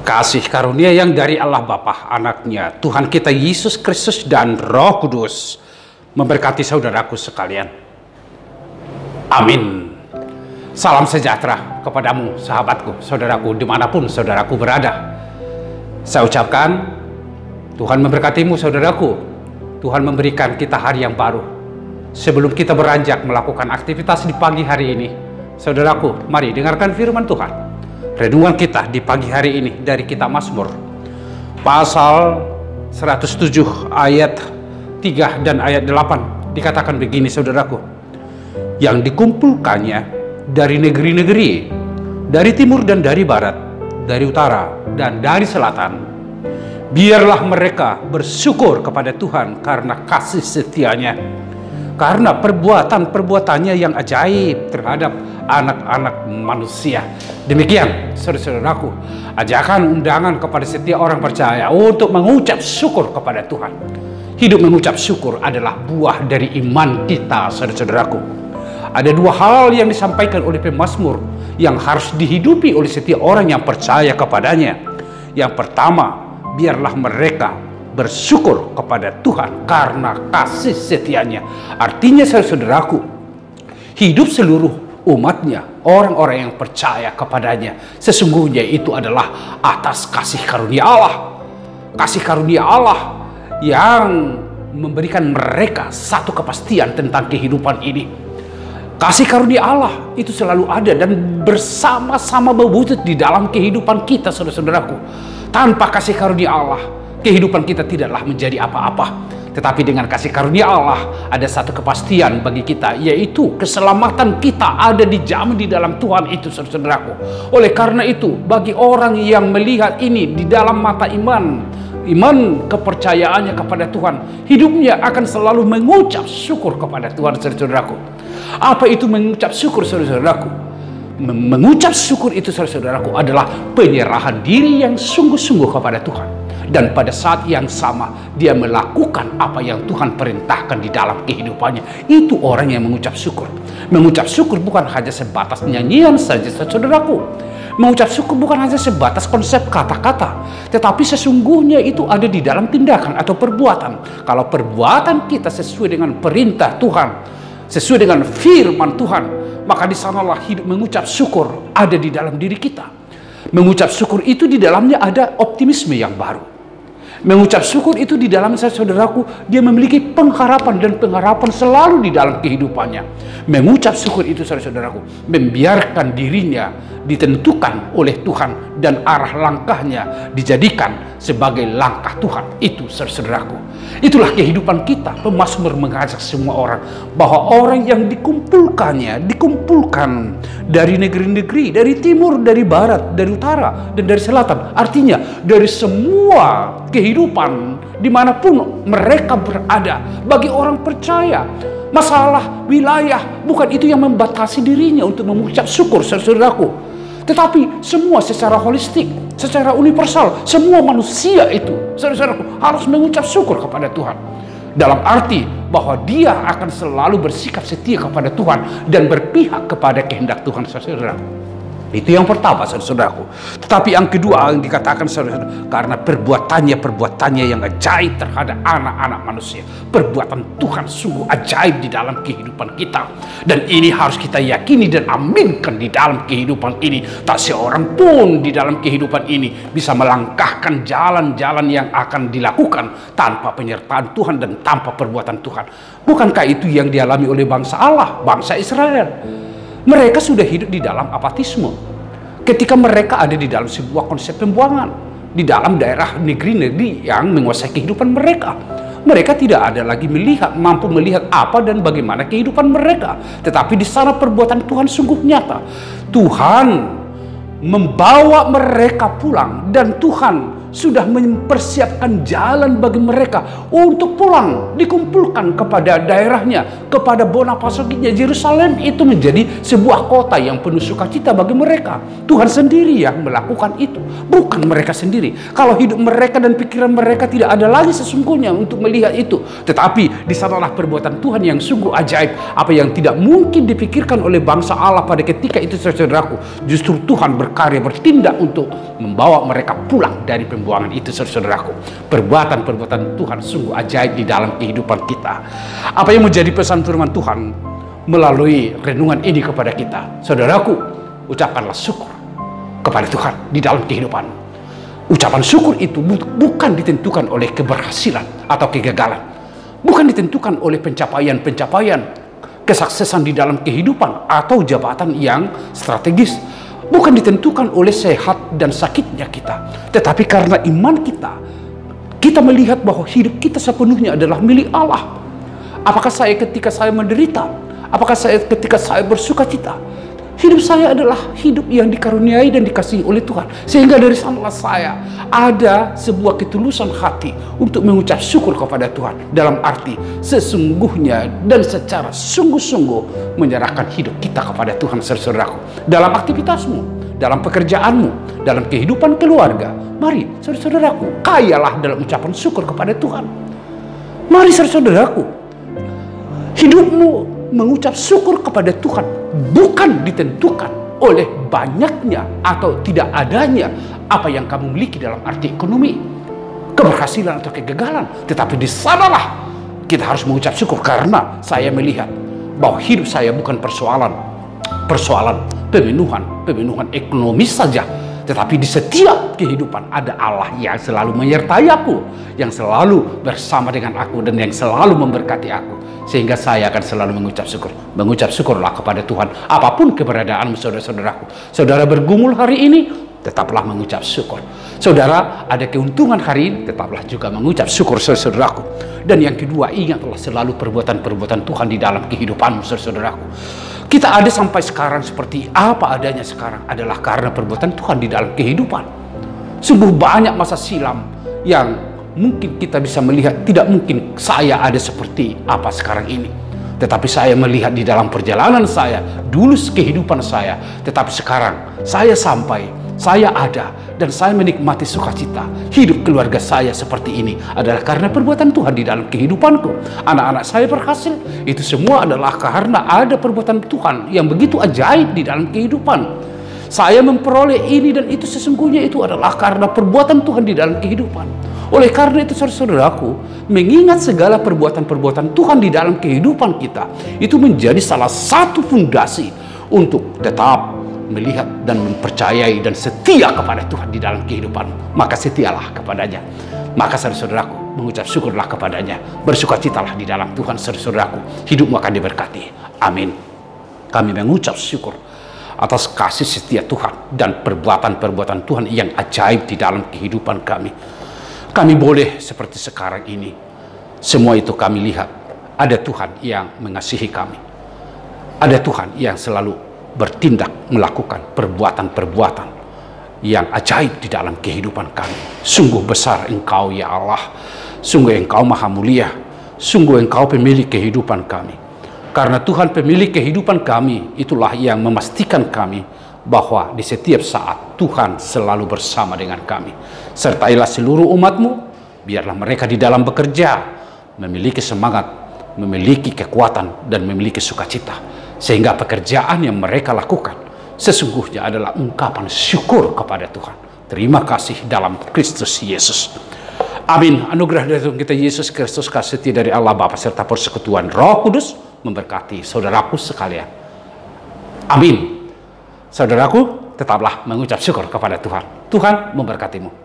Kasih karunia yang dari Allah Bapa, Anaknya, Tuhan kita Yesus Kristus dan Roh Kudus memberkati saudaraku sekalian. Amin. Salam sejahtera kepadamu, sahabatku, saudaraku, dimanapun saudaraku berada. Saya ucapkan, Tuhan memberkatimu, saudaraku. Tuhan memberikan kita hari yang baru. Sebelum kita beranjak melakukan aktivitas di pagi hari ini, saudaraku, mari dengarkan firman Tuhan. Renungan kita di pagi hari ini dari kitab Mazmur pasal 107 ayat 3 dan ayat 8 dikatakan begini, saudaraku. Yang dikumpulkannya dari negeri-negeri, dari timur dan dari barat, dari utara dan dari selatan, biarlah mereka bersyukur kepada Tuhan karena kasih setianya, karena perbuatan-perbuatannya yang ajaib terhadap anak-anak manusia. Demikian, saudara-saudaraku, ajakan undangan kepada setiap orang percaya untuk mengucap syukur kepada Tuhan. Hidup mengucap syukur adalah buah dari iman kita, saudara-saudaraku. Ada dua hal yang disampaikan oleh pemazmur yang harus dihidupi oleh setiap orang yang percaya kepadanya. Yang pertama, biarlah mereka bersyukur kepada Tuhan karena kasih setianya. Artinya, saudara-saudaraku, hidup seluruh umatnya, orang-orang yang percaya kepadanya, sesungguhnya itu adalah atas kasih karunia Allah. Kasih karunia Allah yang memberikan mereka satu kepastian tentang kehidupan ini. Kasih karunia Allah itu selalu ada dan bersama-sama berwujud di dalam kehidupan kita, saudara-saudaraku. Tanpa kasih karunia Allah, kehidupan kita tidaklah menjadi apa-apa. Tetapi dengan kasih karunia Allah ada satu kepastian bagi kita, yaitu keselamatan kita ada dijamin di dalam Tuhan itu, saudaraku. Oleh karena itu, bagi orang yang melihat ini di dalam mata iman kepercayaannya kepada Tuhan, hidupnya akan selalu mengucap syukur kepada Tuhan, saudaraku. Apa itu mengucap syukur, saudaraku? Mengucap syukur itu, saudaraku, adalah penyerahan diri yang sungguh-sungguh kepada Tuhan. Dan pada saat yang sama dia melakukan apa yang Tuhan perintahkan di dalam kehidupannya. Itu orang yang mengucap syukur. Mengucap syukur bukan hanya sebatas nyanyian saja, saudaraku. Mengucap syukur bukan hanya sebatas konsep kata-kata, tetapi sesungguhnya itu ada di dalam tindakan atau perbuatan. Kalau perbuatan kita sesuai dengan perintah Tuhan, sesuai dengan firman Tuhan, maka di sanalah hidup mengucap syukur ada di dalam diri kita. Mengucap syukur itu di dalamnya ada optimisme yang baru. Mengucap syukur itu di dalam saudaraku, dia memiliki pengharapan dan pengharapan selalu di dalam kehidupannya. Mengucap syukur itu, saudaraku, membiarkan dirinya ditentukan oleh Tuhan dan arah langkahnya dijadikan sebagai langkah Tuhan. Itu, saudaraku, itulah kehidupan kita. Pemazmur mengajak semua orang bahwa orang yang dikumpulkan dari negeri-negeri, dari timur, dari barat, dari utara, dan dari selatan. Artinya dari semua kehidupan dimanapun mereka berada. Bagi orang percaya, masalah wilayah bukan itu yang membatasi dirinya untuk mengucap syukur, saudaraku. Tetapi semua secara holistik, secara universal, semua manusia itu, saudaraku, harus mengucap syukur kepada Tuhan. Dalam arti bahwa dia akan selalu bersikap setia kepada Tuhan dan berpihak kepada kehendak Tuhan, saudaraku. Itu yang pertama, saudaraku. Tetapi yang kedua yang dikatakan, saudara, karena perbuatannya yang ajaib terhadap anak-anak manusia. Perbuatan Tuhan sungguh ajaib di dalam kehidupan kita. Dan ini harus kita yakini dan aminkan di dalam kehidupan ini. Tak seorang pun di dalam kehidupan ini bisa melangkahkan jalan-jalan yang akan dilakukan tanpa penyertaan Tuhan dan tanpa perbuatan Tuhan. Bukankah itu yang dialami oleh bangsa Allah, bangsa Israel? Mereka sudah hidup di dalam apatisme. Ketika mereka ada di dalam sebuah konsep pembuangan, di dalam daerah negeri-negeri yang menguasai kehidupan mereka. Mereka tidak ada lagi mampu melihat apa dan bagaimana kehidupan mereka. Tetapi di sana perbuatan Tuhan sungguh nyata. Tuhan membawa mereka pulang dan Tuhan sudah mempersiapkan jalan bagi mereka untuk pulang, dikumpulkan kepada daerahnya, kepada Bonapasoginya. Yerusalem itu menjadi sebuah kota yang penuh sukacita bagi mereka. Tuhan sendiri yang melakukan itu, bukan mereka sendiri. Kalau hidup mereka dan pikiran mereka tidak ada lagi sesungguhnya untuk melihat itu, tetapi di sanalah perbuatan Tuhan yang sungguh ajaib. Apa yang tidak mungkin dipikirkan oleh bangsa Allah pada ketika itu, saudaraku, justru Tuhan berkarya, bertindak untuk membawa mereka pulang dari pembuangan itu, saudaraku. Perbuatan-perbuatan Tuhan sungguh ajaib di dalam kehidupan kita. Apa yang menjadi pesan firman Tuhan melalui renungan ini kepada kita, saudaraku, ucapkanlah syukur kepada Tuhan di dalam kehidupan. Ucapan syukur itu bukan ditentukan oleh keberhasilan atau kegagalan, bukan ditentukan oleh pencapaian-pencapaian, kesuksesan di dalam kehidupan atau jabatan yang strategis, bukan ditentukan oleh sehat dan sakitnya kita, tetapi karena iman kita melihat bahwa hidup kita sepenuhnya adalah milik Allah. Apakah saya ketika saya menderita, apakah saya ketika saya bersuka cita, hidup saya adalah hidup yang dikaruniai dan dikasihi oleh Tuhan. Sehingga dari sanalah saya ada sebuah ketulusan hati untuk mengucap syukur kepada Tuhan, dalam arti sesungguhnya dan secara sungguh-sungguh menyerahkan hidup kita kepada Tuhan, saudaraku. Dalam aktivitasmu, dalam pekerjaanmu, dalam kehidupan keluarga, mari saudaraku, kayalah dalam ucapan syukur kepada Tuhan. Mari saudaraku, hidupmu mengucap syukur kepada Tuhan bukan ditentukan oleh banyaknya atau tidak adanya apa yang kamu miliki dalam arti ekonomi, keberhasilan atau kegagalan, tetapi di sanalah kita harus mengucap syukur karena saya melihat bahwa hidup saya bukan persoalan pemenuhan ekonomi saja, tetapi di setiap kehidupan ada Allah yang selalu menyertai aku, yang selalu bersama dengan aku, dan yang selalu memberkati aku. Sehingga saya akan selalu mengucap syukur. Mengucap syukurlah kepada Tuhan apapun keberadaanmu, saudara-saudaraku. Saudara bergumul hari ini, tetaplah mengucap syukur. Saudara ada keuntungan hari ini, tetaplah juga mengucap syukur, saudaraku. Dan yang kedua, ingatlah selalu perbuatan-perbuatan Tuhan di dalam kehidupanmu, saudaraku. Kita ada sampai sekarang seperti apa adanya sekarang adalah karena perbuatan Tuhan di dalam kehidupan. Sungguh banyak masa silam yang mungkin kita bisa melihat tidak mungkin saya ada seperti apa sekarang ini. Tetapi saya melihat di dalam perjalanan saya, dulu kehidupan saya, tetapi sekarang saya sampai, saya ada, dan saya menikmati sukacita. Hidup keluarga saya seperti ini adalah karena perbuatan Tuhan di dalam kehidupanku. Anak-anak saya berhasil, itu semua adalah karena ada perbuatan Tuhan yang begitu ajaib di dalam kehidupan. Saya memperoleh ini dan itu sesungguhnya itu adalah karena perbuatan Tuhan di dalam kehidupan. Oleh karena itu, saudaraku, mengingat segala perbuatan-perbuatan Tuhan di dalam kehidupan kita, itu menjadi salah satu fondasi untuk tetap melihat dan mempercayai dan setia kepada Tuhan di dalam kehidupan. Maka setialah kepadanya. Maka saudaraku, mengucap syukurlah kepadanya. Bersukacitalah di dalam Tuhan, saudaraku. Hidupmu akan diberkati. Amin. Kami mengucap syukur atas kasih setia Tuhan dan perbuatan-perbuatan Tuhan yang ajaib di dalam kehidupan kami. Kami boleh seperti sekarang ini. Semua itu kami lihat ada Tuhan yang mengasihi kami. Ada Tuhan yang selalu bertindak melakukan perbuatan-perbuatan yang ajaib di dalam kehidupan kami. Sungguh besar Engkau ya Allah. Sungguh Engkau maha mulia. Sungguh Engkau pemilik kehidupan kami. Karena Tuhan pemilik kehidupan kami, itulah yang memastikan kami bahwa di setiap saat Tuhan selalu bersama dengan kami. Sertailah seluruh umat-Mu, biarlah mereka di dalam bekerja memiliki semangat, memiliki kekuatan, dan memiliki sukacita. Sehingga pekerjaan yang mereka lakukan sesungguhnya adalah ungkapan syukur kepada Tuhan. Terima kasih dalam Kristus Yesus. Amin. Anugerah dari Tuhan kita Yesus Kristus, kasih setia dari Allah Bapa serta persekutuan Roh Kudus memberkati saudaraku sekalian. Amin. Saudaraku, tetaplah mengucap syukur kepada Tuhan. Tuhan memberkatimu.